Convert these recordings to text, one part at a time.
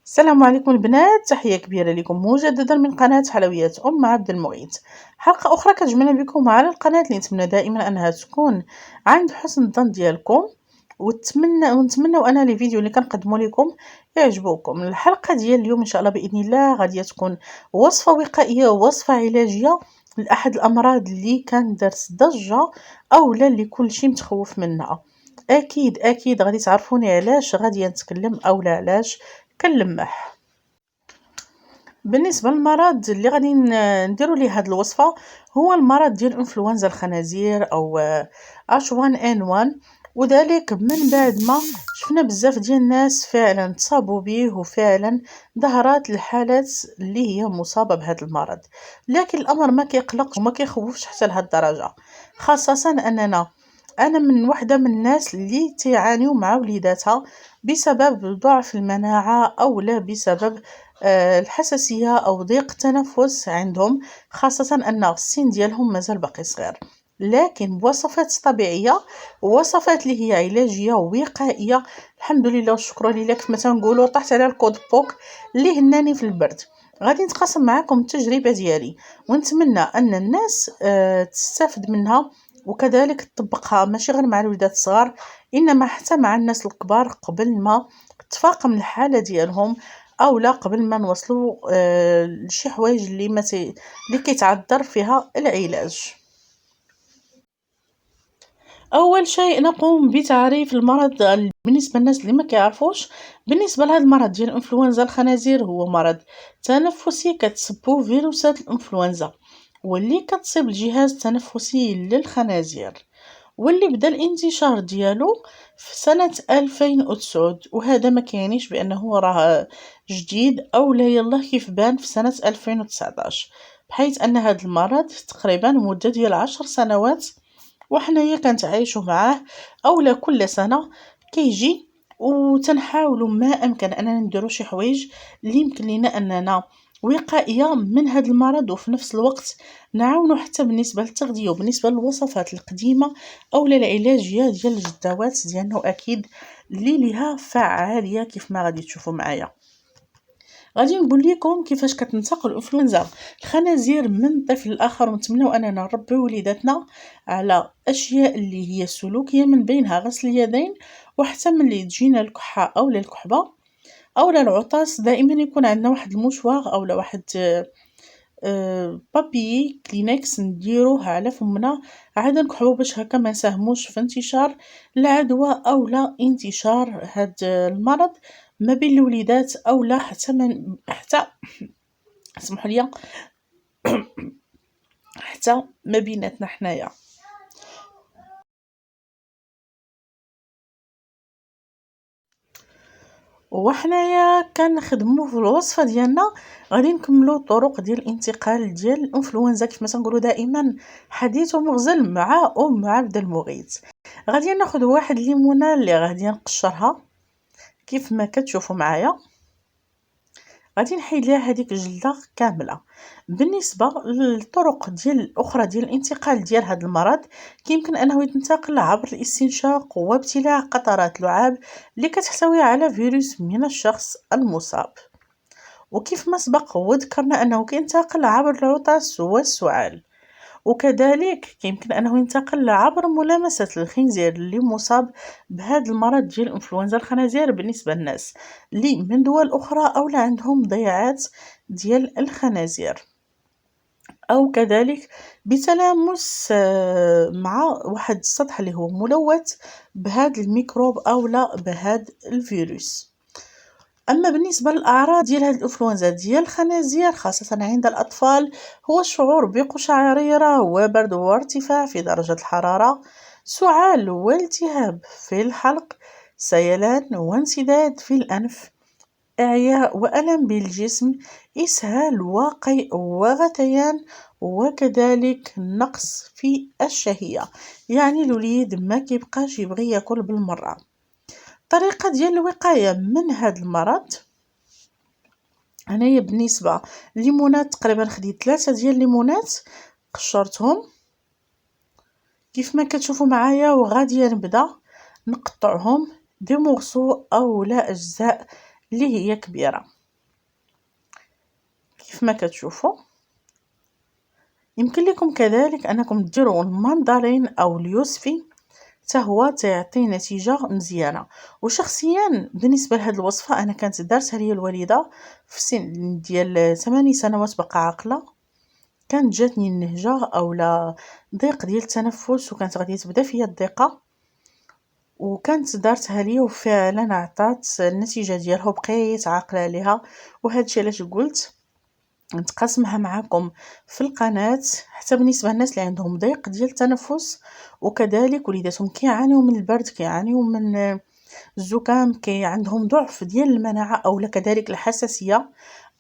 السلام عليكم البنات، تحية كبيرة لكم مجددا من قناة حلويات عبد المغيث. حلقة أخرى كتجمعنا بكم على القناة اللي نتمنى دائما أنها تكون عند حسن الظن ديالكم، ونتمنى أنا لي فيديو اللي كنقدمو لكم يعجبوكم. الحلقة ديال اليوم إن شاء الله بإذن الله غادية تكون وصفة وقائية ووصفة علاجية لأحد الأمراض اللي كان دارت ضجة أولا اللي كلشي متخوف منها. أكيد غادي تعرفوني علاش غادية نتكلم أولا علاش كنلمح. بالنسبة للمرض اللي غادي نديرو ليه هاد الوصفة هو المرض ديال انفلونزا الخنازير او H1N1، وذلك من بعد ما شفنا بزاف ديال الناس فعلا تصابوا به وفعلا ظهرت الحالات اللي هي مصابة بهذا المرض. لكن الامر ما كيقلقش وما كيخوفش حتى لهاد الدرجة، خاصة اننا انا من وحده من الناس اللي تعانيو مع وليداتها بسبب ضعف المناعة او لا بسبب الحساسية أو ضيق التنفس عندهم، خاصة أن السن ديالهم مازال باقي صغير. لكن بوصفات طبيعية، وصفات اللي هي علاجية ووقائية، الحمد لله والشكر لله. كيف ما تنقولوا طحت على الكود بوك اللي هناني في البرد. غادي نتقاسم معكم التجربة ديالي ونتمنى أن الناس تستافد منها وكذلك تطبقها، ماشي غير مع الوليدات الصغار إنما حتى مع الناس الكبار قبل ما تفاقم الحالة ديالهم، او لا قبل ما نوصلوا لشي حوايج اللي كيتعذر فيها العلاج. اول شيء نقوم بتعريف المرض بالنسبه للناس اللي ما كيعرفوش. بالنسبه لهذا المرض ديال انفلونزا الخنازير هو مرض تنفسي كتسببه فيروسات الانفلونزا، واللي كتصيب الجهاز التنفسي للخنازير، واللي بدا الانتشار ديالو في سنة 2009. وهذا ما كيعنيش بأنه راه جديد أو لا يلا كيف بان في سنة 2019، بحيث أن هذا المرض تقريبا مدة ديال 10 سنوات وحنايا كنتعايشوا معاه، أولا كل سنة كيجي وتنحاولوا ما أمكن أننا نديرو شي حوايج اللي يمكن لنا أننا وقائية من هذا المرض، وفي نفس الوقت نعاونوا حتى بالنسبة للتغذية وبالنسبة للوصفات القديمة أو العلاجية ديال الجدوات ديالنا، وأكيد اللي لها فعالية كيف ما غادي تشوفوا معايا. غادي نقول لكم كيفاش كتنتقل الانفلونزا الخنازير من طفل لاخر، ونتمنوا اننا نربيو وليداتنا على اشياء اللي هي سلوكيه، من بينها غسل اليدين، وحتى ملي تجينا الكحه او الكحبه او العطاس دائما يكون عندنا واحد المشواغ او واحد بابي كلينكس نديروه على فمنا عاد نكحبو باش هكا ما نساهموش في انتشار العدوى او لا انتشار هاد المرض ما بين الوليدات او لا حتى اسمحوا لي حتى ما بيناتنا حنايا. وحنايا كنخدموا في الوصفه ديالنا غادي نكملوا الطرق ديال الانتقال ديال الانفلونزا كيف ما تنقولوا دائما حديث ومغزل مع عبد المغيث. غادي ناخذ واحد الليمونه اللي غادي نقشرها كيف ما كتشوفوا معايا، غادي نحيد ليها هذيك الجلده كامله. بالنسبه للطرق ديال الاخرى ديال الانتقال ديال هذا المرض، كيمكن انه ينتقل عبر الاستنشاق وابتلاع قطرات لعاب اللي كتحتوي على فيروس من الشخص المصاب، وكيف ما سبق وذكرنا انه كينتقل عبر العطس والسعال، وكذلك يمكن انه ينتقل عبر ملامسة الخنزير اللي مصاب بهذا المرض ديال انفلونزا الخنازير بالنسبة للناس اللي من دول اخرى او عندهم ضياعات ديال الخنازير، او كذلك بتلامس مع واحد السطح اللي هو ملوث بهذا الميكروب او لا بهذا الفيروس. اما بالنسبه للاعراض ديال هذه الانفلونزا ديال الخنازير خاصه عند الاطفال هو الشعور بقشعريره وبرد وارتفاع في درجه الحراره، سعال والتهاب في الحلق، سيلان وانسداد في الانف، اعياء والم بالجسم، اسهال وقيء وغثيان، وكذلك نقص في الشهيه، يعني الوليد ما كيبقاش يبغي ياكل بالمره. طريقة ديال الوقاية من هذا المرض، هنايا بالنسبة ليمونات تقريبا خديت 3 ديال الليمونات قشرتهم كيف ما كتشوفوا معايا، وغادي نبدا نقطعهم دي مورسو او لا اجزاء اللي هي كبيرة. كيف ما كتشوفوا. يمكن لكم كذلك انكم ديروا الماندارين او اليوسفي، حتى هو تيعطي نتيجه مزيانه. وشخصيا بالنسبه لهاد الوصفه انا كانت دارتها لي الوالده في سن ديال 8 سنوات بقى عاقله. كانت جاتني النهجه اولا ضيق ديال التنفس وكانت غادي تبدا فيا الضيقه، وكانت دارتها لي وفعلا عطات النتيجه ديالها وبقيت عاقله عليها. وهادشي علاش قلت نتقاسمها معكم في القناه، حتى بالنسبه للناس اللي عندهم ضيق ديال التنفس وكذلك وليداتهم كيعانيو من البرد، كيعانيو من الزكام، عندهم ضعف ديال المناعه اولا كذلك الحساسيه،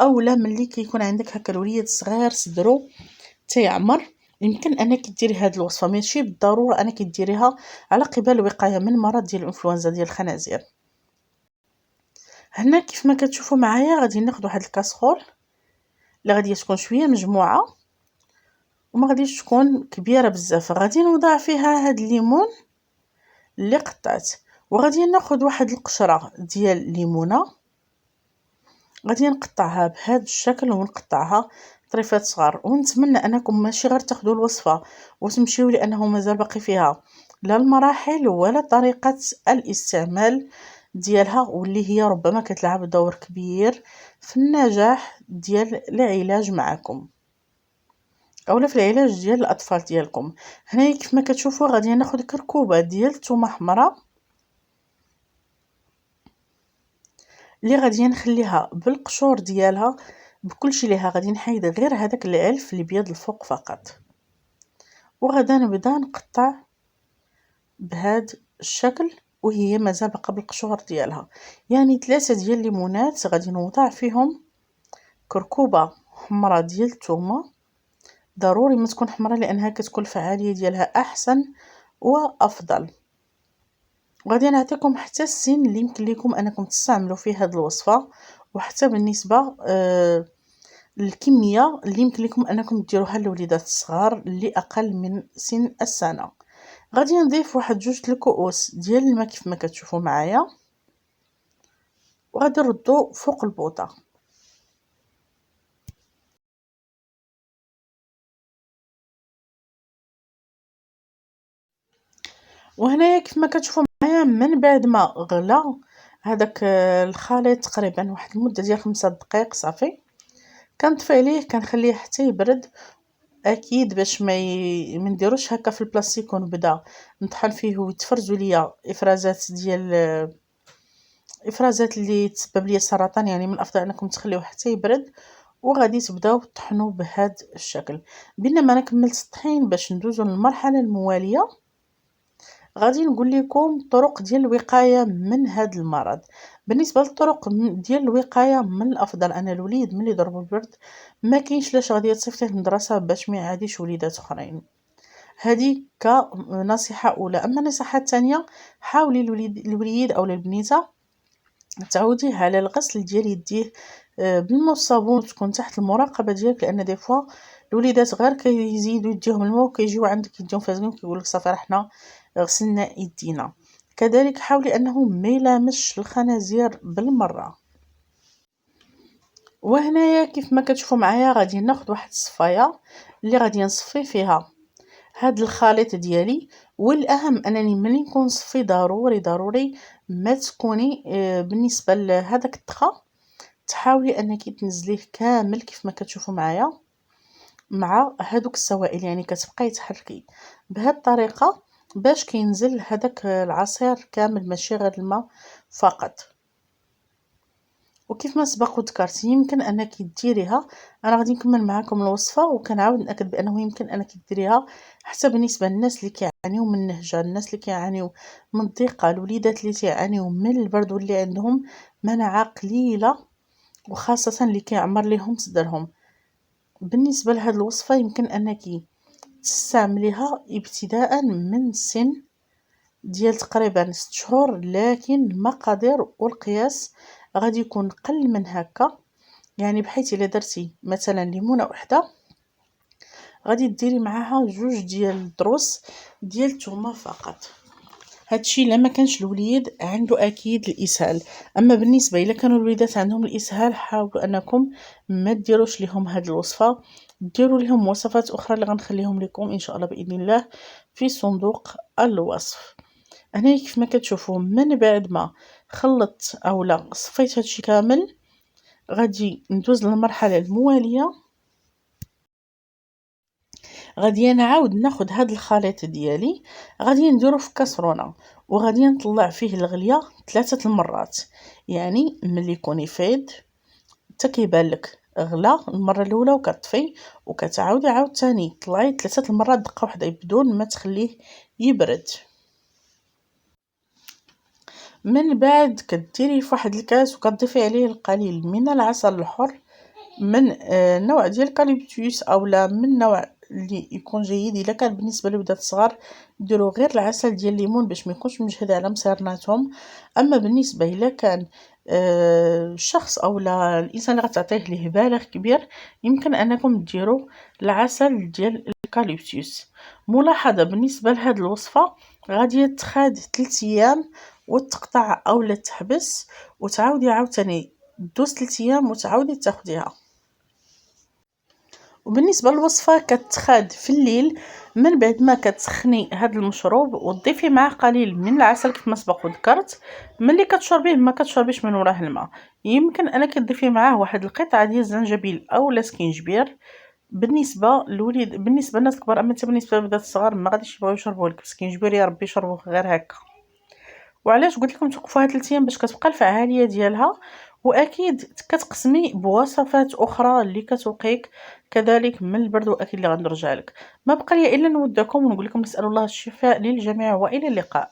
اولا ملي كيكون عندك هكا الوليد صغير صدرو تيعمر. يمكن انك ديري هاد الوصفه، ماشي بالضروره انك ديريها على قبال الوقايه من مرض ديال الانفلونزا ديال الخنازير. هنا كيف ما كتشوفوا معايا غادي ناخذ واحد الكاسرول اللي غادي تكون شويه مجموعه وما غاديش تكون كبيره بزاف. غادي نوضع فيها هاد الليمون اللي قطعت، وغادي ناخذ واحد القشره ديال الليمونه غادي نقطعها بهذا الشكل ونقطعها طريفات صغار. ونتمنى انكم ماشي غير تاخذوا الوصفه وتمشيو لانه مازال باقي فيها لا المراحل ولا طريقه الاستعمال ديالها، واللي هي ربما كتلعب دور كبير في النجاح ديال العلاج معكم اولا في العلاج ديال الاطفال ديالكم. هنايا كيف ما كتشوفوا غادي ناخذ كركوبه ديال الثومه حمراء اللي غادي نخليها بالقشور ديالها بكلشي ليها. غادي نحيد غير هذاك العلف اللي بيض الفوق فقط، وغدا نبدا نقطع بهذا الشكل وهي مازال باقا بالقشور ديالها. يعني 3 ديال الليمونات غادي نوضع فيهم كركوبه حمراء ديال الثومه، ضروري ما تكون حمراء لانها كتكون الفعاليه ديالها احسن وافضل. وغادي نعطيكم حتى السن اللي يمكن لكم انكم تستعملوا فيه هذه الوصفه، وحتى بالنسبه الكميه اللي يمكن لكم انكم ديروها للوليدات الصغار اللي اقل من سن السنه. غادي نضيف واحد 2 الكؤوس ديال الماء كيف ما كتشوفوا معايا، وغادي نردو فوق البوطه. وهنايا كيف ما كتشوفوا معايا من بعد ما غلا هذاك الخليط تقريبا واحد المده ديال 5 دقائق صافي كنطفي عليه كنخليه حتى يبرد اكيد باش ما نديروش هكا في البلاستيك ونبدا نطحن فيه ويتفرزوا ليا افرازات اللي تسبب لي السرطان. يعني من الافضل انكم تخليوه حتى يبرد وغادي تبداو تطحنوا بهذا الشكل. بينما انا كملت الطحين باش ندوزو للمرحله المواليه غادي نقول لكم طرق ديال الوقايه من هذا المرض. بالنسبه للطرق ديال الوقايه من الافضل ان الوليد ملي ضربوا البرد ما كاينش لاش غادي تصيفطيه للمدرسه باش ما يعاديش وليدات اخرين. هذه كنصيحه اولى. اما النصيحه الثانيه حاولي الوليد او البنيته تعوديه على الغسل ديال يديه بالماء والصابون، تكون تحت المراقبه ديالك، لان دي فوا الوليدات غير كيزيدوا يديهم الماء وكيجيو عندك يديهم فازغين كيقول لك صافي حنا غسلنا يدينا. كذلك حاولي انه ما يلامسش الخنازير بالمره. وهنايا كيف ما كتشوفوا معايا غادي ناخذ واحد الصفايه اللي غادي نصفي فيها هاد الخليط ديالي. والاهم انني ملي نكون نصفي ضروري ما تكوني بالنسبه لهذاك الطخه تحاولي انك تنزليه كامل كيف ما كتشوفوا معايا مع هادوك السوائل، يعني كتبقاي تحركي بهذه الطريقه باش كينزل هذاك العصير كامل ماشي غير الماء فقط. وكيف ما سبق وذكرت يمكن انك ديريها، انا غادي نكمل معكم الوصفه وكنعاود ناكد بانه يمكن انك ديريها حتى بالنسبه للناس اللي كيعانيو من النهجه، الناس اللي كيعانيو من الضيقه، الوليدات اللي كيعانيو من البرد واللي عندهم مناعه قليله وخاصه اللي كيعمر لهم صدرهم. بالنسبه لهذه الوصفه يمكن انك تستعمليها ابتداء من سن ديال تقريبا 6 شهور، لكن المقادير والقياس غادي يكون قل من هكا. يعني بحيث الا درتي مثلا ليمونه وحده غادي ديري معاها 2 ديال الضروس ديال الثومه فقط. هادشي الا ما كانش الوليد عنده اكيد الاسهال. اما بالنسبه الا كانوا الوليدات عندهم الاسهال، حاولوا انكم ما ديروش لهم هاد الوصفه، ديروا لهم وصفات اخرى اللي غنخليهم لكم ان شاء الله باذن الله في صندوق الوصف. هنا كيف ما كتشوفوا من بعد ما خلطت اولا صفيت هادشي كامل، غادي ندوز للمرحله المواليه. غادي نعاود ناخد هاد الخليط ديالي، غادي نديرو في كاسرونه وغادي نطلع فيه الغليه 3 المرات. يعني ملي يكون يفيض حتى كيبان لك غلا المره الاولى وكطفي وكتعاودي عاوتاني طلعي 3 المرات دقه واحده بدون ما تخليه يبرد. من بعد كديريه فواحد الكاس وكتضيفي عليه القليل من العسل الحر من نوع ديال كاليبتوس اولا من نوع اللي يكون جيد. الا كان بالنسبه للوليدات الصغار ديروا غير العسل ديال الليمون باش ما يكونش مجهد على مصيرناتهم. اما بالنسبه الا كان الشخص اولا الانسان اللي غتعطيه ليه بالغ كبير، يمكن انكم ديروا العسل ديال الكاليبتوس. ملاحظه بالنسبه لهاد الوصفه، غادي تخاد 3 ايام وتقطع اولا تحبس وتعاودي عاوتاني دوز 3 ايام وتعاودي تاخديها. وبالنسبه للوصفه كتخاد في الليل من بعد ما كتسخني هاد المشروب وتضيفي معاه قليل من العسل كيف ما سبق وذكرت. ملي كتشربيه ما كتشربيش من وراه الماء، يمكن انك تضيفي معاه واحد القطعه ديال الزنجبيل اولا سكينجبير بالنسبه للوليد. بالنسبه للناس الكبار، اما حتى بالنسبه للوليدات الصغار ما غاديش يبغيو يشربوا لك السكينجبير، يا ربي يشربوه غير هكا. وعلاش قلت لكم توقفوها 3 ايام؟ باش كتبقى الفعاليه ديالها. واكيد كتقسمي بوصفات اخرى اللي كتوقيك كذلك من البرد، واكيد اللي غنرجع لك. ما بقى لي الا نودعكم ونقول لكم نسال الله الشفاء للجميع والى اللقاء.